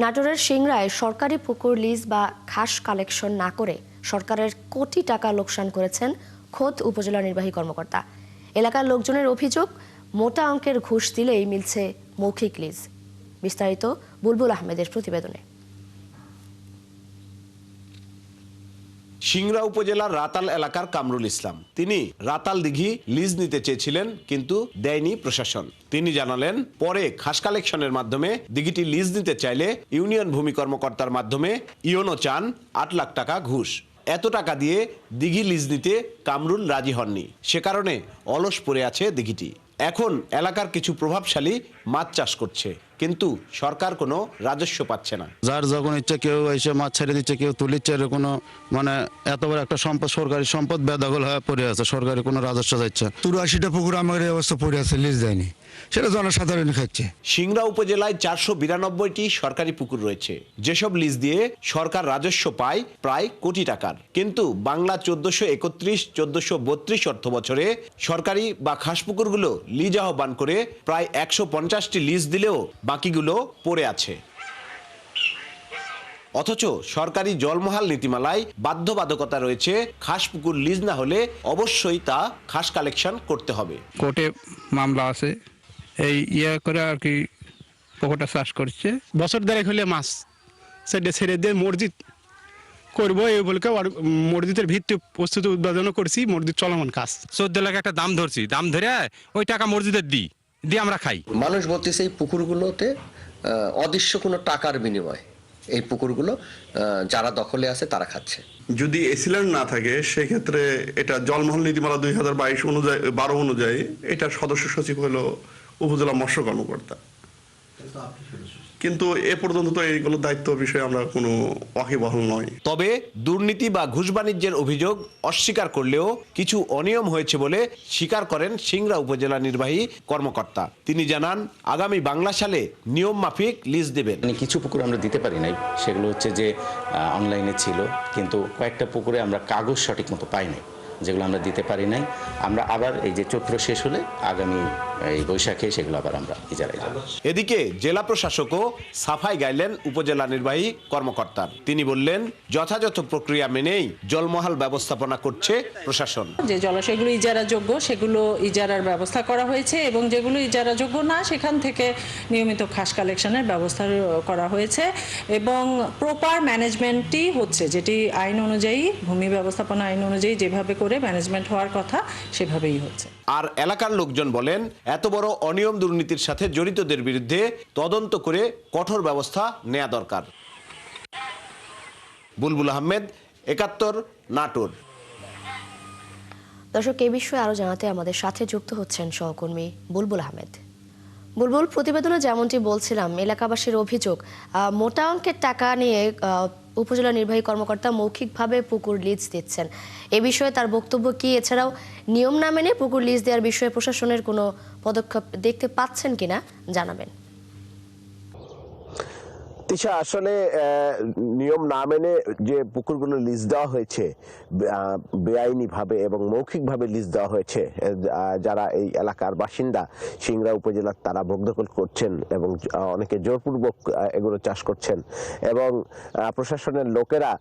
নাটোরের সিংড়ায় সরকারি পুকুর লিজ বা ঘাস কালেকশন না করে সরকারের কোটি টাকা লোকসান করেছেন খোদ উপজেলা নির্বাহী কর্মকর্তা। এলাকার লোকজনের অভিযোগ, মোটা অঙ্কের ঘুষ দিলেই মিলছে মৌখিক লিজ। বিস্তারিত বুলবুল আহমেদের প্রতিবেদনে। সিংড়া উপজেলার রাতাল এলাকার কামরুল ইসলাম, তিনি রাতাল দিঘি লিজ নিতে চেয়েছিলেন, কিন্তু দেয়নি প্রশাসন। তিনি জানালেন, পরে ঘাস কালেকশনের মাধ্যমে দিঘিটি লিজ নিতে চাইলে ইউনিয়ন ভূমি কর্মকর্তার মাধ্যমে ইওনো চান ৮ লাখ টাকা ঘুষ। এত টাকা দিয়ে দিঘি লিজ নিতে কামরুল রাজি হননি, সে কারণে অলস পড়ে আছে দিঘিটি। এখন এলাকার কিছু প্রভাবশালী মাছ চাষ করছে, কিন্তু সরকার কোনো রাজস্ব পাচ্ছে না। যার যখন ইচ্ছে কেউ এসে মাছ ছেড়ে দিচ্ছে, কেউ তুলিচ্ছে, কোনো এত বড় একটা সম্পদ, সরকারি সম্পদ বেদখল হয়ে পড়ে আছে, সরকারি কোনো রাজস্ব যাচ্ছে। ৮৪টা পুকুর আমাদের অবস্থা পড়ে আছে, লিজ দেয়নি, সেটা জনসাধারণ খাচ্ছে। সিংড়া উপজেলায় ৪৯২টি সরকারি পুকুর রয়েছে, যেসব লিজ দিয়ে সরকার রাজস্ব পায় প্রায় কোটি টাকার। কিন্তু বাংলা ১৪৩১-১৪৩২ অর্থ বছরে সরকারি বা খাস পুকুরগুলো লিজ আহ্বান করে প্রায় ১৫০টি লিজ দিলেও বাকিগুলো পড়ে আছে। অথচ সরকারি জলমহাল নীতিমালায় বাধ্যবাধকতা রয়েছে, খাস পুকুর লিজ না হলে অবশ্যই তা খাস কালেকশন করতে হবে। কোর্টে মামলা আছে, এই করে আর কি পুকুরটা চাষ করছে। বছর দেড়েক হলে মাছ ছেড়ে দিয়ে মসজিদ করবো এই বলে মসজিদের ভিত্তি প্রস্তুতি উদ্বোধন করছি, মসজিদ চলমান কাজ। 14 লাখ একটা দাম ধরছি, দাম ধরে ওই টাকা মসজিদের দিয়ে আমরা খাই। মানুষ বলতেছে এই পুকুরগুলোতে অদৃশ্য কোনো টাকার বিনিময় এই পুকুরগুলো যারা দখলে আছে তারা খাচ্ছে। যদি এসিল্যান্ড না থাকে সেক্ষেত্রে এটা জলমহল নীতিমালা ২০২২ অনুযায়ী এটার সদস্য সচিব হলো উপজেলা মৎস্য কর্মকর্তা, কিন্তু এ পর্যন্ত তো এইগুলো দায়িত্ব বিষয়ে আমরা কোনো ওয়াকিবহাল নয়। তবে দুর্নীতি বা ঘুষ বাণিজ্যের অভিযোগ অস্বীকার করলেও কিছু অনিয়ম হয়েছে বলে স্বীকার করেন সিংড়া উপজেলা নির্বাহী কর্মকর্তা। তিনি জানান, আগামী বাংলা সালে নিয়ম মাফিক লিজ দেবেন। কিছু পুকুর আমরা দিতে পারি নাই, সেগুলো হচ্ছে যে অনলাইনে ছিল, কিন্তু কয়েকটা পুকুরে আমরা কাগজ সঠিক মতো পাই নাই, যেগুলো আমরা দিতে পারি নাই। আমরা আবার এই যে চৈত্র শেষ হলে আগামী এই বৈশাখে সেগুলো আবার আমরা ইজারায় যাব। এদিকে জেলা প্রশাসকও সাফাই গাইলেন উপজেলা নির্বাহী কর্মকর্তার। তিনি বললেন, যথাযথ প্রক্রিয়া মেনেই জলমহাল ব্যবস্থাপনা করছে প্রশাসন। যে জলাশয়গুলো ইজারাযোগ্য সেগুলো ইজারার ব্যবস্থা করা হয়েছে, এবং যেগুলো ইজারাযোগ্য না সেখান থেকে নিয়মিত খাস কালেকশনের ব্যবস্থা করা হয়েছে, এবং প্রপার ম্যানেজমেন্টই হচ্ছে, যেটি আইন অনুযায়ী, ভূমি ব্যবস্থাপনা আইন অনুযায়ী যেভাবে করে ম্যানেজমেন্ট হওয়ার কথা সেভাবেই হচ্ছে। আর এলাকার লোকজন বলেন, এত বড় অনিয়ম দুর্নীতির সাথে জড়িতদের বিরুদ্ধে তদন্ত করে কঠোর ব্যবস্থা নেওয়া দরকার। বুলবুল আহমেদ, ৭১, নাটোর। দর্শক, এই বিষয়ে আরো জানাতে আমাদের সাথে যুক্ত হচ্ছেন সহকর্মী বুলবুল আহমেদ। বুলবুল, প্রতিবেদনে যেমনটি বলছিলাম, এলাকাবাসীর অভিযোগ, মোটা অঙ্কের টাকা নিয়ে উপজেলা নির্বাহী কর্মকর্তা মৌখিকভাবে পুকুর লিজ দিচ্ছেন। এ বিষয়ে তার বক্তব্য কি? এছাড়াও নিয়ম না মেনে পুকুর লিজ দেওয়ার বিষয়ে প্রশাসনের কোনো পদক্ষেপ দেখতে পাচ্ছেন কিনা জানাবেন। তিশা, আসলে নিয়ম না মেনে যে পুকুরগুলো লিজ দেওয়া হয়েছে, বেআইনি ভাবে এবং মৌখিক ভাবে লিজ দেওয়া হয়েছে, যারা এই এলাকার বাসিন্দা সিংড়া উপজেলার, তারা ভোগ দখল করছেন এবং অনেকে জোরপূর্বক এগুলো চাষ করছেন, এবং প্রশাসনের লোকেরা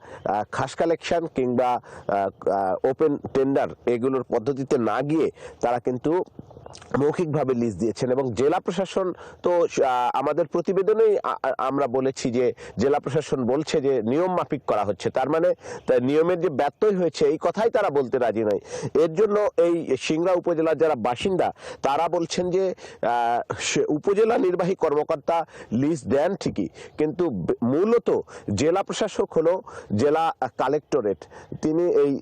খাস কালেকশন কিংবা ওপেন টেন্ডার এগুলোর পদ্ধতিতে না গিয়ে তারা কিন্তু মৌখিকভাবে লিজ দিয়েছেন। এবং জেলা প্রশাসন তো, আমাদের প্রতিবেদনেই আমরা বলেছি যে জেলা প্রশাসন বলছে যে নিয়ম মাফিক করা হচ্ছে, তার মানে নিয়মের যে ব্যত্যয় হয়েছে এই কথাই তারা বলতে রাজি নয়। এর জন্য এই সিংড়া উপজেলার যারা বাসিন্দা তারা বলছেন যে উপজেলা নির্বাহী কর্মকর্তা লিজ দেন ঠিকই, কিন্তু মূলত জেলা প্রশাসক হলো জেলা কালেক্টরেট। তিনি এই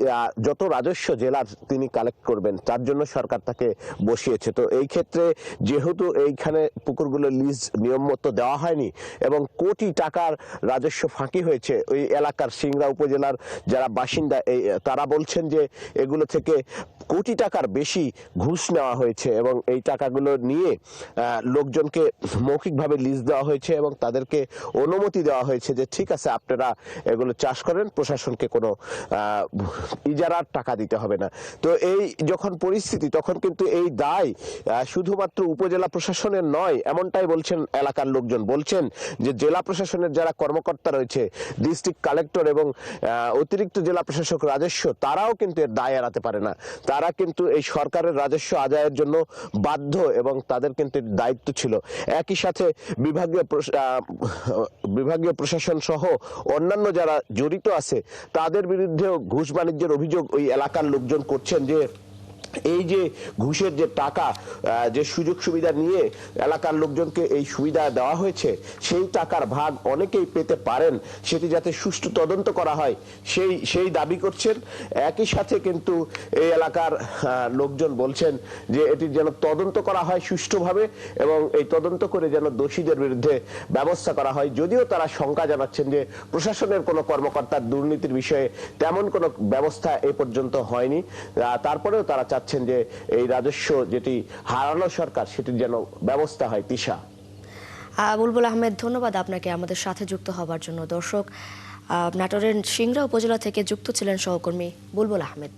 যত রাজস্ব জেলার তিনি কালেক্ট করবেন, তার জন্য সরকার তাকে বসিয়ে। তো এই ক্ষেত্রে যেহেতু এইখানে পুকুরগুলো লিজ নিয়ম মতো দেওয়া হয়নি এবং কোটি টাকার রাজস্ব ফাঁকি হয়েছে, ওই এলাকার সিংড়া উপজেলার যারা বাসিন্দা তারা বলছেন যে এগুলো থেকে কোটি টাকার বেশি ঘুষ নেওয়া হয়েছে, এবং এই টাকাগুলো নিয়ে লোকজনকে মৌখিকভাবে লিজ দেওয়া হয়েছে এবং তাদেরকে অনুমতি দেওয়া হয়েছে যে ঠিক আছে আপনারা এগুলো চাষ করেন, প্রশাসনকে কোনো ইজারার টাকা দিতে হবে না। তো এই যখন পরিস্থিতি, তখন কিন্তু এই দায় দায় শুধুমাত্র উপজেলা প্রশাসনের নয়, এমনটাই বলছেন এলাকার লোকজন। বলছেন যে জেলা প্রশাসনের যারা কর্মকর্তা রয়েছে, ডিস্ট্রিক্ট কালেক্টর এবং অতিরিক্ত জেলা প্রশাসক রাজস্ব, তারাও কিন্তু এর দায় এড়াতে পারে না। তারা কিন্তু এই সরকারের রাজস্ব আদায়ের জন্য বাধ্য এবং তাদের কিন্তু দায়িত্ব ছিল। একই সাথে বিভাগীয় প্রশাসন সহ অন্যান্য যারা জড়িত আছে তাদের বিরুদ্ধেও ঘুষ বাণিজ্যের অভিযোগ ওই এলাকার লোকজন করছেন যে এই যে ঘুষের যে টাকা, যে সুযোগ সুবিধা নিয়ে এলাকার লোকজনকে এই সুবিধা দেওয়া হয়েছে, সেই টাকার ভাগ অনেকেই পেতে পারেন, সেটি যাতে সুষ্ঠু তদন্ত করা হয় সেই দাবি করছেন। একই সাথে কিন্তু এই এলাকার লোকজন বলছেন যে এটি যেন তদন্ত করা হয় সুষ্ঠুভাবে এবং এই তদন্ত করে যেন দোষীদের বিরুদ্ধে ব্যবস্থা করা হয়। যদিও তারা শঙ্কা জানাচ্ছেন যে প্রশাসনের কোনো কর্মকর্তার দুর্নীতির বিষয়ে তেমন কোনো ব্যবস্থা এ পর্যন্ত হয়নি, তারপরেও তারা চাচ্ছেন যে এই রাজস্ব যেটি হারানো সরকার সেটির যেন ব্যবস্থা হয়। তিশা। বুলবুল আহমেদ, ধন্যবাদ আপনাকে আমাদের সাথে যুক্ত হবার জন্য। দর্শক, নাটোরের সিংড়া উপজেলা থেকে যুক্ত ছিলেন সহকর্মী বুলবুল আহমেদ।